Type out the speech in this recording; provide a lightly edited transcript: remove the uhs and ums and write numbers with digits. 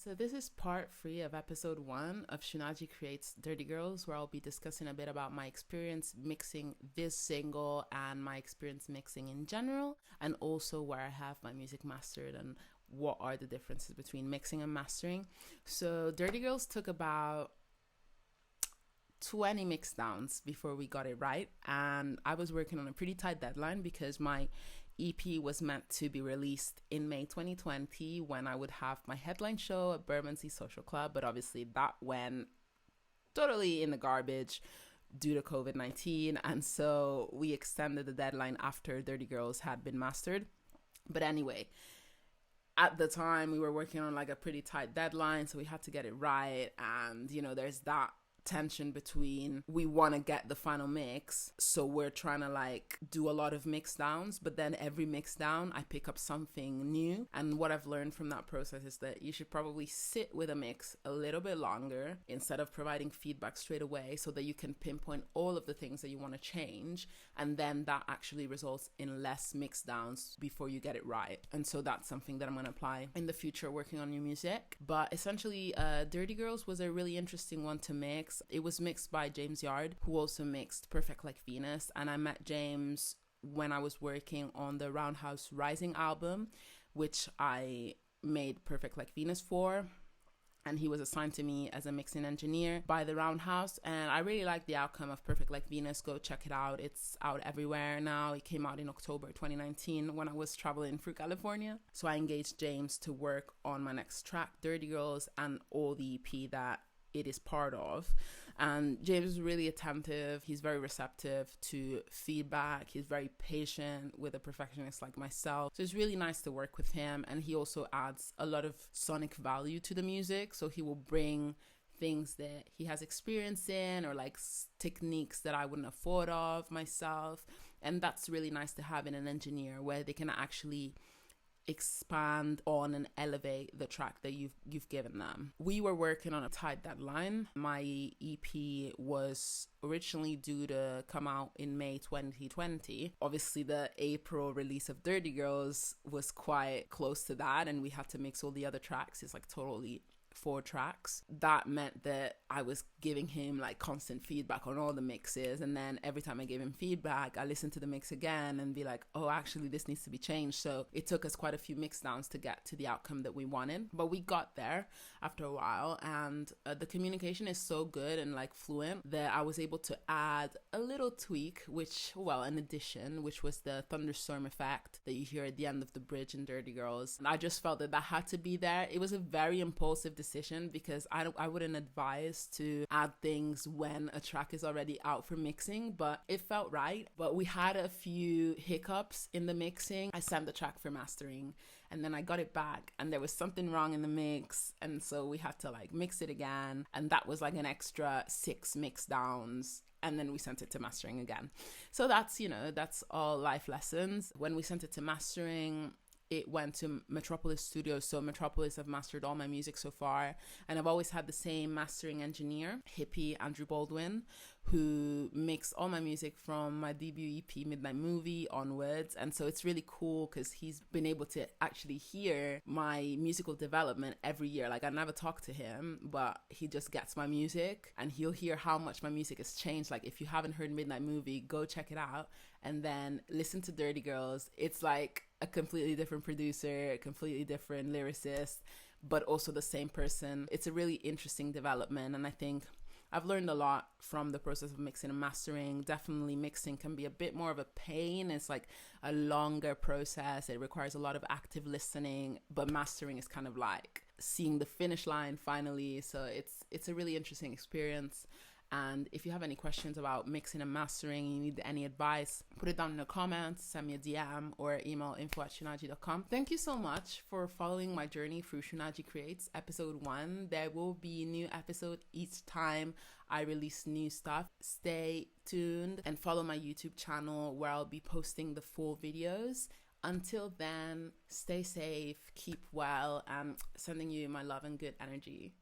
So this is part 3 of episode 1 of Shunaji Creates Dirty Girls, where I'll be discussing a bit about my experience mixing this single and my experience mixing in general, and also where I have my music mastered and what are the differences between mixing and mastering. So Dirty Girls took about 20 mix downs before we got it right, and I was working on a pretty tight deadline because my EP was meant to be released in May 2020 when I would have my headline show at Bermondsey Social Club, but obviously that went totally in the garbage due to COVID-19, and so we extended the deadline after Dirty Girls had been mastered. But anyway, at the time we were working on like a pretty tight deadline, so we had to get it right, and there's that tension between we want to get the final mix, so we're trying to like do a lot of mix downs, but then every mix down I pick up something new. And what I've learned from that process is that you should probably sit with a mix a little bit longer instead of providing feedback straight away, so that you can pinpoint all of the things that you want to change, and then that actually results in less mix downs before you get it right. And so that's something that I'm going to apply in the future working on new music. But essentially Dirty Girls was a really interesting one to mix. It was mixed by James Yard, who also mixed Perfect Like Venus, and I met James when I was working on the Roundhouse Rising album, which I made Perfect Like Venus for, and he was assigned to me as a mixing engineer by the Roundhouse, and I really like the outcome of Perfect Like Venus. Go check it out. It's out everywhere now. It came out in October 2019 when I was traveling through California. So I engaged James to work on my next track, Dirty Girls, and all the EP that it is part of. And James is really attentive. He's very receptive to feedback. He's very patient with a perfectionist like myself. So it's really nice to work with him. And he also adds a lot of sonic value to the music. So he will bring things that he has experience in, or like techniques that I wouldn't have thought of myself. And that's really nice to have in an engineer, where they can actually expand on and elevate the track that you've given them. We were working on a tight deadline. My EP was originally due to come out in May 2020. Obviously the April release of Dirty Girls was quite close to that, and we had to mix all the other tracks. It's like totally 4 tracks. That meant that I was giving him like constant feedback on all the mixes, and then every time I gave him feedback, I listened to the mix again and be like, oh, actually this needs to be changed. So it took us quite a few mix downs to get to the outcome that we wanted, but we got there after a while. And the communication is so good and like fluent that I was able to add a little tweak, an addition, which was the thunderstorm effect that you hear at the end of the bridge in Dirty Girls. And I just felt that had to be there. It was a very impulsive decision, because I wouldn't advise to add things when a track is already out for mixing, but it felt right. But we had a few hiccups in the mixing. I sent the track for mastering, and then I got it back and there was something wrong in the mix, and so we had to like mix it again, and that was like an extra 6 mix downs, and then we sent it to mastering again. So that's all life lessons. When we sent it to mastering, it went to Metropolis Studios. So Metropolis have mastered all my music so far, and I've always had the same mastering engineer, hippie Andrew Baldwin, who mixed all my music from my debut EP Midnight Movie onwards. And so it's really cool because he's been able to actually hear my musical development every year. Like I never talk to him, but he just gets my music and he'll hear how much my music has changed. Like if you haven't heard Midnight Movie, go check it out and then listen to Dirty Girls. It's like a completely different producer, a completely different lyricist, but also the same person. It's a really interesting development, and I think I've learned a lot from the process of mixing and mastering. Definitely mixing can be a bit more of a pain. It's like a longer process. It requires a lot of active listening, but mastering is kind of like seeing the finish line finally. So it's a really interesting experience. And if you have any questions about mixing and mastering, you need any advice, put it down in the comments, send me a DM or email info@shunaji.com. Thank you so much for following my journey through Shunaji Creates episode 1. There will be a new episode each time I release new stuff. Stay tuned and follow my YouTube channel where I'll be posting the full videos. Until then, stay safe, keep well, and sending you my love and good energy.